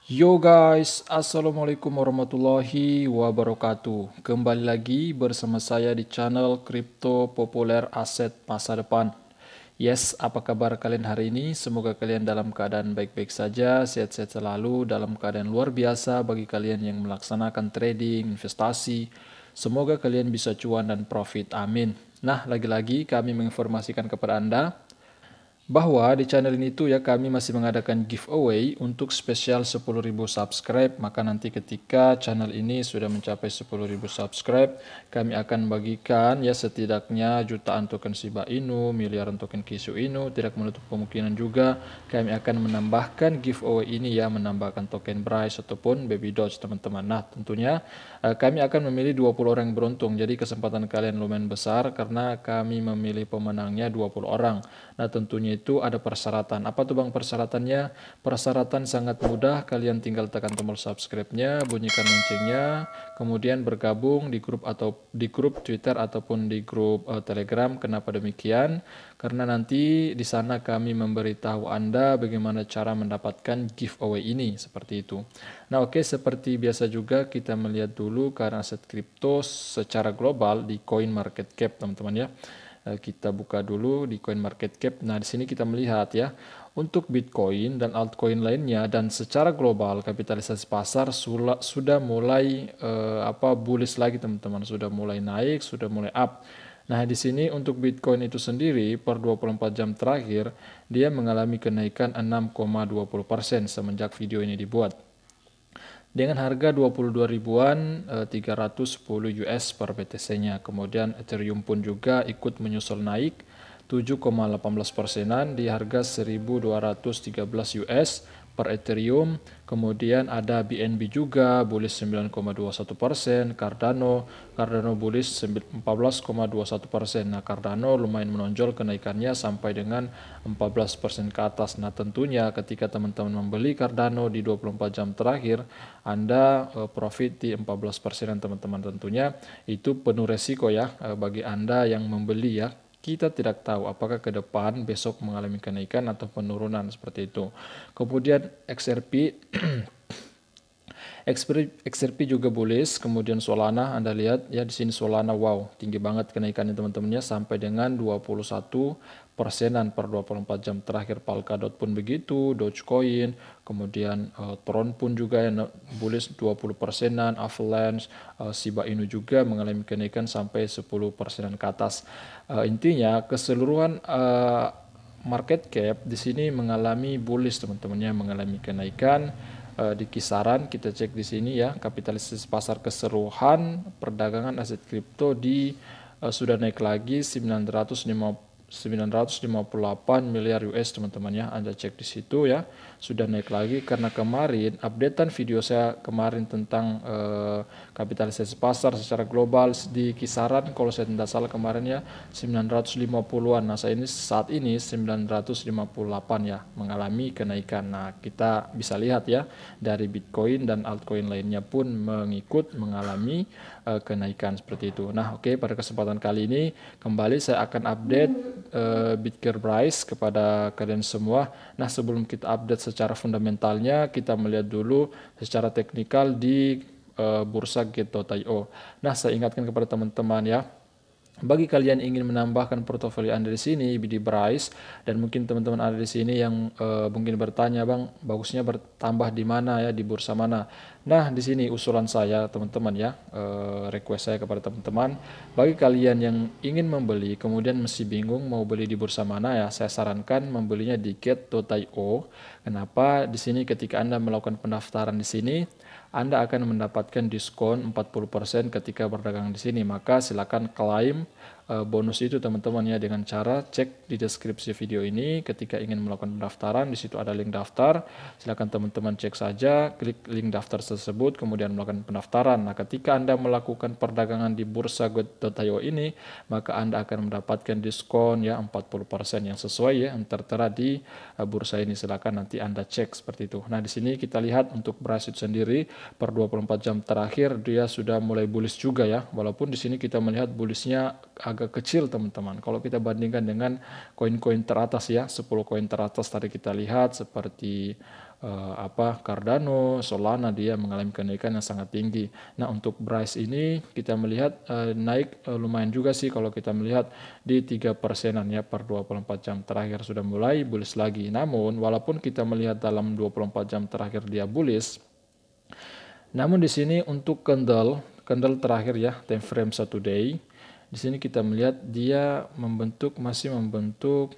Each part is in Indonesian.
Yo guys, Assalamualaikum warahmatullahi wabarakatuh. Kembali lagi bersama saya di channel Kripto Populer Aset Masa Depan. Yes, apa kabar kalian hari ini? Semoga kalian dalam keadaan baik-baik saja, sehat-sehat selalu, dalam keadaan luar biasa bagi kalian yang melaksanakan trading, investasi. Semoga kalian bisa cuan dan profit, amin. Nah, lagi-lagi kami menginformasikan kepada Anda bahwa di channel ini tuh ya kami masih mengadakan giveaway untuk spesial 10.000 subscribe. Maka nanti ketika channel ini sudah mencapai 10.000 subscribe, kami akan bagikan ya setidaknya jutaan token Shiba Inu, miliaran token Kisu Inu. Tidak menutup kemungkinan juga kami akan menambahkan giveaway ini ya, menambahkan token Bryce ataupun Baby Doge teman-teman. Nah tentunya kami akan memilih 20 orang yang beruntung. Jadi kesempatan kalian lumayan besar karena kami memilih pemenangnya 20 orang. Nah tentunya itu ada persyaratan. Apa tuh bang persyaratannya? Persyaratan sangat mudah, kalian tinggal tekan tombol subscribe-nya, bunyikan loncengnya, kemudian bergabung di grup atau di grup Twitter ataupun di grup Telegram. Kenapa demikian? Karena nanti di sana kami memberitahu Anda bagaimana cara mendapatkan giveaway ini, seperti itu. Nah oke, seperti biasa juga kita melihat dulu karena aset kripto secara global di Coin Market Cap teman-teman ya. Kita buka dulu di Coin Market Cap. Nah, di sini kita melihat ya, untuk Bitcoin dan altcoin lainnya dan secara global kapitalisasi pasar sudah mulai bullish lagi teman-teman, sudah mulai naik, sudah mulai up. Nah, di sini untuk Bitcoin itu sendiri per 24 jam terakhir dia mengalami kenaikan 6,20% semenjak video ini dibuat dengan harga 22 ribuan 310 US per BTC-nya. Kemudian Ethereum pun juga ikut menyusul naik 7,18%-an di harga 1213 US per Ethereum. Kemudian ada BNB juga bullish 9,21%, Cardano bullish 14,21%. Nah, Cardano lumayan menonjol kenaikannya sampai dengan 14% ke atas. Nah, tentunya ketika teman-teman membeli Cardano di 24 jam terakhir, Anda profit di 14%, teman-teman. Tentunya itu penuh resiko ya bagi Anda yang membeli ya. Kita tidak tahu apakah ke depan besok mengalami kenaikan atau penurunan seperti itu. Kemudian XRP XRP juga bullish, kemudian Solana Anda lihat ya di sini Solana wow, tinggi banget kenaikannya teman-temannya sampai dengan 21%-an per 24 jam terakhir. Polkadot pun begitu, Dogecoin, kemudian Tron pun juga yang bullish 20%-an, Avalanche, Shiba Inu juga mengalami kenaikan sampai 10%-an ke atas. Intinya keseluruhan market cap di sini mengalami bullish teman-temannya, mengalami kenaikan di kisaran. Kita cek di sini ya, kapitalisasi pasar keseluruhan perdagangan aset kripto di sudah naik lagi 958 miliar US teman-teman ya. Anda cek di situ ya, sudah naik lagi karena kemarin updatean video saya kemarin tentang kapitalisasi pasar secara global di kisaran kalau saya tidak salah kemarin ya 950-an. Nah, saat ini 958 ya, mengalami kenaikan. Nah, kita bisa lihat ya dari Bitcoin dan altcoin lainnya pun mengikut mengalami kenaikan seperti itu. Nah, oke, pada kesempatan kali ini kembali saya akan update Bitcoin price kepada kalian semua. Nah, sebelum kita update secara fundamentalnya, kita melihat dulu secara teknikal di bursa Get.io. Nah, saya ingatkan kepada teman-teman ya, bagi kalian ingin menambahkan portofolio Anda di sini di Bryce, dan mungkin teman-teman ada di sini yang mungkin bertanya, Bang, bagusnya bertambah di mana ya, di bursa mana? Nah, di sini usulan saya teman-teman ya, request saya kepada teman-teman, bagi kalian yang ingin membeli kemudian masih bingung mau beli di bursa mana ya, saya sarankan membelinya di Get.io. Kenapa? Di sini ketika Anda melakukan pendaftaran di sini, Anda akan mendapatkan diskon 40% ketika berdagang di sini. Maka silakan klaim bonus itu teman-teman ya dengan cara cek di deskripsi video ini. Ketika ingin melakukan pendaftaran, di situ ada link daftar. Silakan teman-teman cek saja, klik link daftar tersebut kemudian melakukan pendaftaran. Nah, ketika Anda melakukan perdagangan di bursa Get.io ini, maka Anda akan mendapatkan diskon ya 40% yang sesuai ya, yang tertera di bursa ini. Silakan nanti Anda cek seperti itu. Nah, di sini kita lihat untuk Bryce sendiri per 24 jam terakhir dia sudah mulai bullish juga ya. Walaupun di sini kita melihat bullishnya agak kecil teman-teman. Kalau kita bandingkan dengan koin-koin teratas ya, 10 koin teratas tadi kita lihat seperti Cardano, Solana, dia mengalami kenaikan yang sangat tinggi. Nah, untuk Bryce ini kita melihat naik lumayan juga sih kalau kita melihat di 3%-an ya per 24 jam terakhir sudah mulai bullish lagi. Namun walaupun kita melihat dalam 24 jam terakhir dia bullish, namun di sini untuk candle terakhir ya, time frame 1 day, di sini kita melihat dia masih membentuk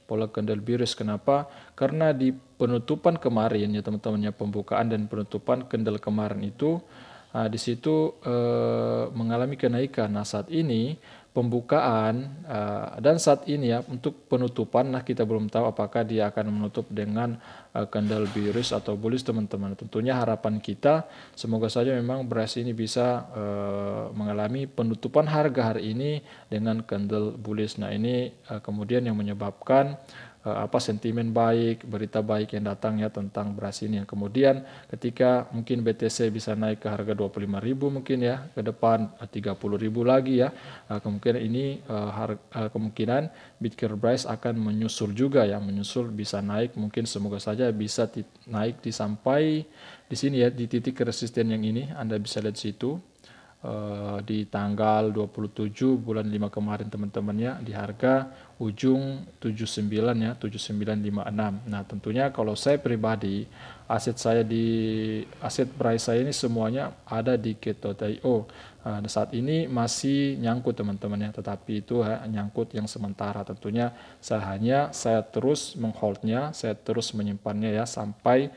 pola candle bearish. Kenapa? Karena di penutupan kemarin ya teman-teman ya, pembukaan dan penutupan candle kemarin itu di situ mengalami kenaikan. Nah, saat ini pembukaan dan saat ini ya untuk penutupan, nah kita belum tahu apakah dia akan menutup dengan candle bearish atau bullish teman-teman. Tentunya harapan kita semoga saja memang Bryce ini bisa mengalami penutupan harga hari ini dengan candle bullish. Nah, ini kemudian yang menyebabkan sentimen baik, berita baik yang datang ya tentang Bryce ini. Kemudian ketika mungkin BTC bisa naik ke harga 25.000 mungkin ya, ke depan 30.000 lagi ya, kemungkinan ini kemungkinan Bitcoin Bryce akan menyusul juga ya, bisa naik, mungkin semoga saja bisa naik sampai di sini ya, di titik resisten yang ini Anda bisa lihat situ. Di tanggal 27 bulan 5 kemarin teman-teman ya, di harga ujung 79 ya, 7956. Nah, tentunya kalau saya pribadi, aset Bryce saya ini semuanya ada di Gate.io. Saat ini masih nyangkut teman-teman ya, tetapi itu nyangkut yang sementara. Tentunya saya terus mengholdnya, saya terus menyimpannya ya sampai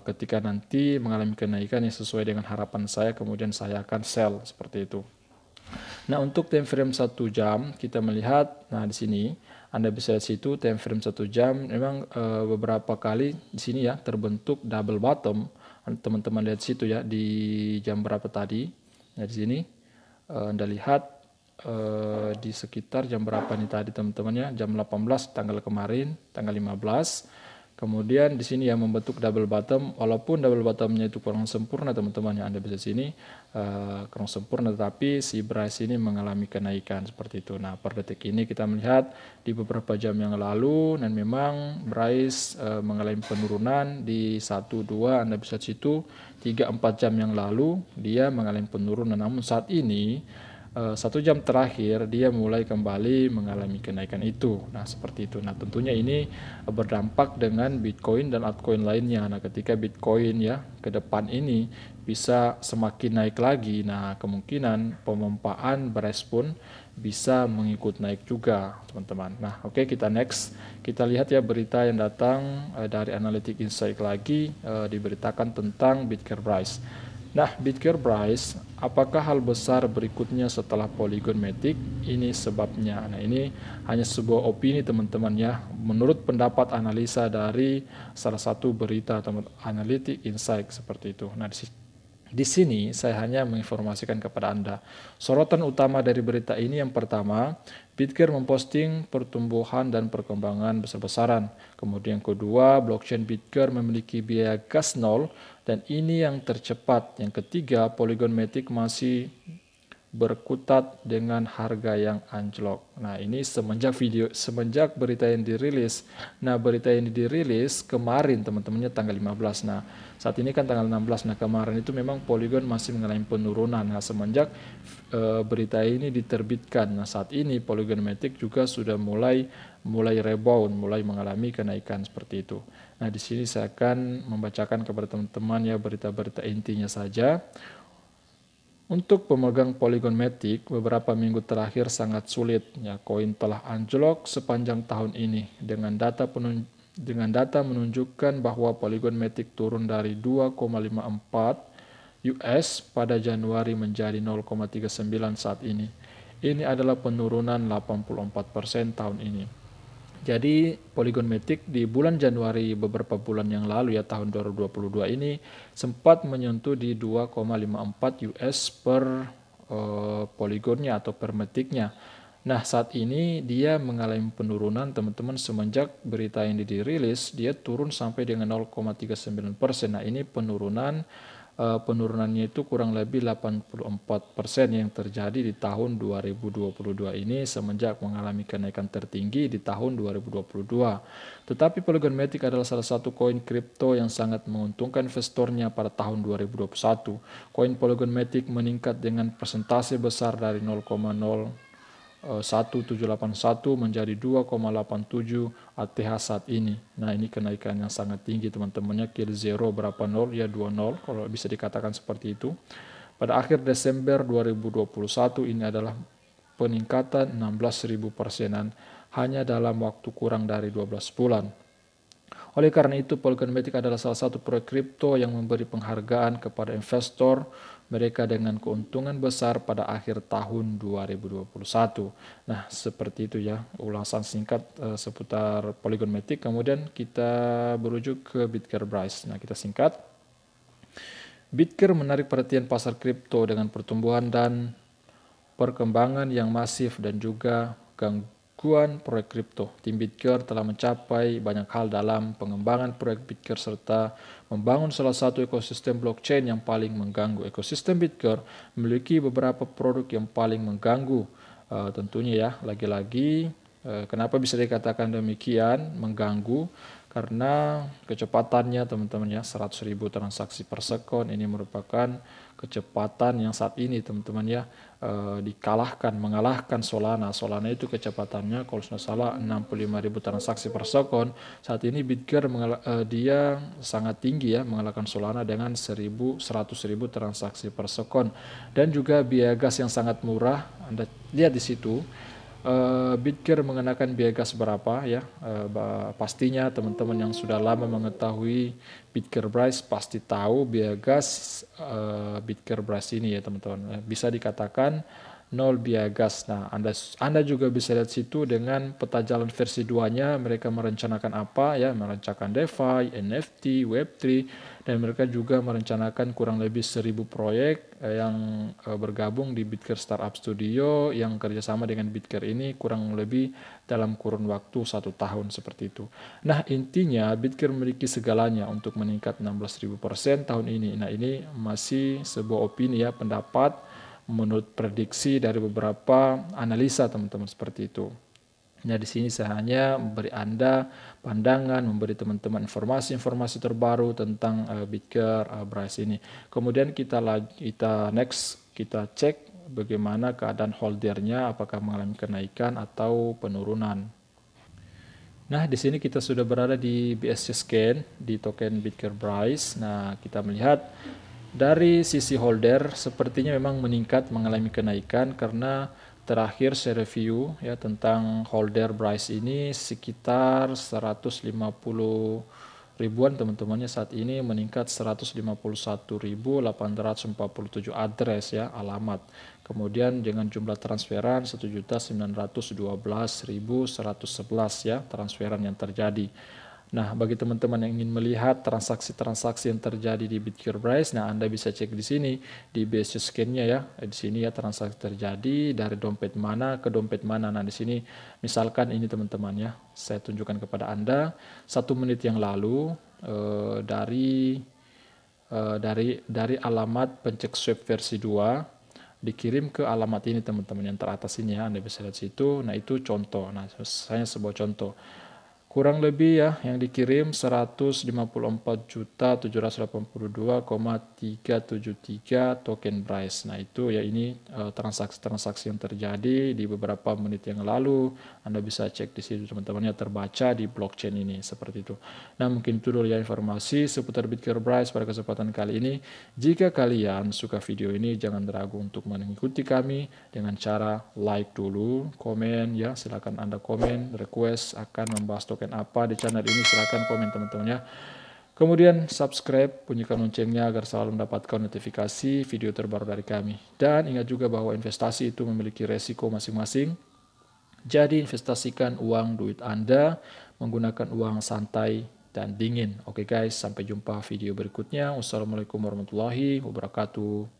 ketika nanti mengalami kenaikan yang sesuai dengan harapan saya, kemudian saya akan sell seperti itu. Nah, untuk time frame 1 jam kita melihat, nah di sini Anda bisa lihat situ time frame 1 jam memang beberapa kali di sini ya terbentuk double bottom. Teman-teman lihat situ ya di jam berapa tadi. Nah, di sini Anda lihat di sekitar jam berapa nih tadi teman-teman ya, jam 18 tanggal kemarin, tanggal 15. Kemudian di sini yang membentuk double bottom, walaupun double bottomnya itu kurang sempurna teman-teman yang Anda bisa sini kurang sempurna, tetapi si Bryce ini mengalami kenaikan seperti itu. Nah, per detik ini kita melihat di beberapa jam yang lalu dan memang Bryce mengalami penurunan di 1-2 Anda bisa situ 3-4 jam yang lalu dia mengalami penurunan, namun saat ini 1 jam terakhir dia mulai kembali mengalami kenaikan itu. Nah, seperti itu. Nah, tentunya ini berdampak dengan Bitcoin dan altcoin lainnya. Nah, ketika Bitcoin ya ke depan ini bisa semakin naik lagi, nah kemungkinan pemompaan Bryce pun bisa mengikut naik juga teman-teman. Nah, oke, kita next. Kita lihat ya berita yang datang dari Analytic Insight lagi, diberitakan tentang Bitcoin Bryce. Nah, Bitcoin Bryce, apakah hal besar berikutnya setelah Polygon Matic? Ini sebabnya. Nah, ini hanya sebuah opini teman-teman ya, menurut pendapat analisa dari salah satu berita Analytic Insight seperti itu. Nah, di sini saya hanya menginformasikan kepada Anda. Sorotan utama dari berita ini yang pertama, Bitcoin memposting pertumbuhan dan perkembangan besar-besaran. Kemudian kedua, blockchain Bitcoin memiliki biaya gas nol dan ini yang tercepat. Yang ketiga, Polygon Matic masih berkutat dengan harga yang anjlok. Nah, ini semenjak berita yang dirilis. Nah, berita ini dirilis kemarin teman-temannya tanggal 15. Nah, saat ini kan tanggal 16. Nah, kemarin itu memang Polygon masih mengalami penurunan. Nah, semenjak berita ini diterbitkan, nah saat ini Polygon Matic juga sudah mulai rebound, mulai mengalami kenaikan seperti itu. Nah, di sini saya akan membacakan kepada teman-teman ya berita-berita intinya saja. Untuk pemegang Polygon Matic, beberapa minggu terakhir sangat sulit. Ya, koin telah anjlok sepanjang tahun ini. Dengan data menunjukkan bahwa Polygon Matic turun dari 2,54 US pada Januari menjadi 0,39 saat ini. Ini adalah penurunan 84% tahun ini. Jadi Polygon Matic di bulan Januari beberapa bulan yang lalu ya tahun 2022 ini sempat menyentuh di 2,54 US per poligonnya atau per metiknya. Nah, saat ini dia mengalami penurunan teman-teman, semenjak berita ini dirilis dia turun sampai dengan 0,39%. Nah, ini penurunan penurunannya itu kurang lebih 84% yang terjadi di tahun 2022 ini semenjak mengalami kenaikan tertinggi di tahun 2022. Tetapi Polygon Matic adalah salah satu koin kripto yang sangat menguntungkan investornya pada tahun 2021. Koin Polygon Matic meningkat dengan persentase besar dari 0,01781 menjadi 2,87 ATH saat ini. Nah, ini kenaikan yang sangat tinggi teman-temannya. Kill zero berapa nol? Ya 20 kalau bisa dikatakan seperti itu. Pada akhir Desember 2021 ini adalah peningkatan 16.000 persenan hanya dalam waktu kurang dari 12 bulan. Oleh karena itu, Polygon Matic adalah salah satu proyek kripto yang memberi penghargaan kepada investor mereka dengan keuntungan besar pada akhir tahun 2021. Nah, seperti itu ya ulasan singkat seputar Polygon Matic. Kemudian kita berujuk ke Bitgearbrise. Nah, kita singkat. Bitgear menarik perhatian pasar kripto dengan pertumbuhan dan perkembangan yang masif dan juga gangguan proyek kripto. Tim Bitgear telah mencapai banyak hal dalam pengembangan proyek Bitgear serta membangun salah satu ekosistem blockchain yang paling mengganggu. Ekosistem Bitgear memiliki beberapa produk yang paling mengganggu. Tentunya ya, lagi-lagi kenapa bisa dikatakan demikian mengganggu? Karena kecepatannya teman-teman ya, 100.000 transaksi per second ini merupakan kecepatan yang saat ini teman-teman ya mengalahkan Solana. Solana itu kecepatannya kalau tidak salah 65.000 transaksi per second. Saat ini Bitgear dia sangat tinggi ya, mengalahkan Solana dengan 100.000 transaksi per second, dan juga biaya gas yang sangat murah. Anda lihat di situ. Bitgear mengenakan biaya gas berapa ya, pastinya teman-teman yang sudah lama mengetahui Bitgearbrise pasti tahu biaya gas Bitgearbrise ini ya teman-teman, bisa dikatakan nol biaya gas. Nah, Anda juga bisa lihat situ dengan peta jalan versi 2-nya mereka merencanakan apa ya, merencanakan DeFi, NFT, Web3, dan mereka juga merencanakan kurang lebih 1.000 proyek yang bergabung di Bitgear Startup Studio yang kerjasama dengan Bitgear ini kurang lebih dalam kurun waktu 1 tahun seperti itu. Nah, intinya Bitgear memiliki segalanya untuk meningkat 16.000% tahun ini. Nah, ini masih sebuah opini ya, pendapat menurut prediksi dari beberapa analisa teman-teman seperti itu. Nah, di sini saya hanya memberi Anda pandangan, memberi teman-teman informasi-informasi terbaru tentang Bitgearbrise ini. Kemudian kita cek bagaimana keadaan holdernya, apakah mengalami kenaikan atau penurunan. Nah, di sini kita sudah berada di BSC Scan di token Bitgearbrise. Nah, kita melihat dari sisi holder sepertinya memang meningkat, mengalami kenaikan karena terakhir saya review ya tentang holder Bryce ini sekitar 150 ribuan teman-temannya, saat ini meningkat 151.847 address ya, alamat. Kemudian dengan jumlah transferan 1.912.111 ya transferan yang terjadi. Nah, bagi teman-teman yang ingin melihat transaksi-transaksi yang terjadi di Bitgearbrise, nah Anda bisa cek di sini di BSC Scan-nya ya. Di sini ya transaksi terjadi dari dompet mana ke dompet mana. Nah, di sini misalkan ini teman-teman ya, saya tunjukkan kepada Anda 1 menit yang lalu dari alamat pencek swap versi 2 dikirim ke alamat ini teman-teman yang teratas ini ya. Anda bisa lihat situ. Nah, itu contoh. Nah, saya sebuah contoh. Kurang lebih ya yang dikirim 154.782,373 token Bryce. Nah, itu ya ini transaksi-transaksi yang terjadi di beberapa menit yang lalu. Anda bisa cek di situ teman-teman ya, terbaca di blockchain ini seperti itu. Nah, mungkin itu dulu ya informasi seputar Bitgearbrise pada kesempatan kali ini. Jika kalian suka video ini, jangan ragu untuk mengikuti kami dengan cara like dulu, komen ya, silakan Anda komen, request akan membahas token apa di channel ini, silakan komen teman-teman ya. Kemudian subscribe, bunyikan loncengnya agar selalu mendapatkan notifikasi video terbaru dari kami. Dan ingat juga bahwa investasi itu memiliki resiko masing-masing. Jadi investasikan duit Anda menggunakan uang santai dan dingin. Oke guys, sampai jumpa video berikutnya. Wassalamualaikum warahmatullahi wabarakatuh.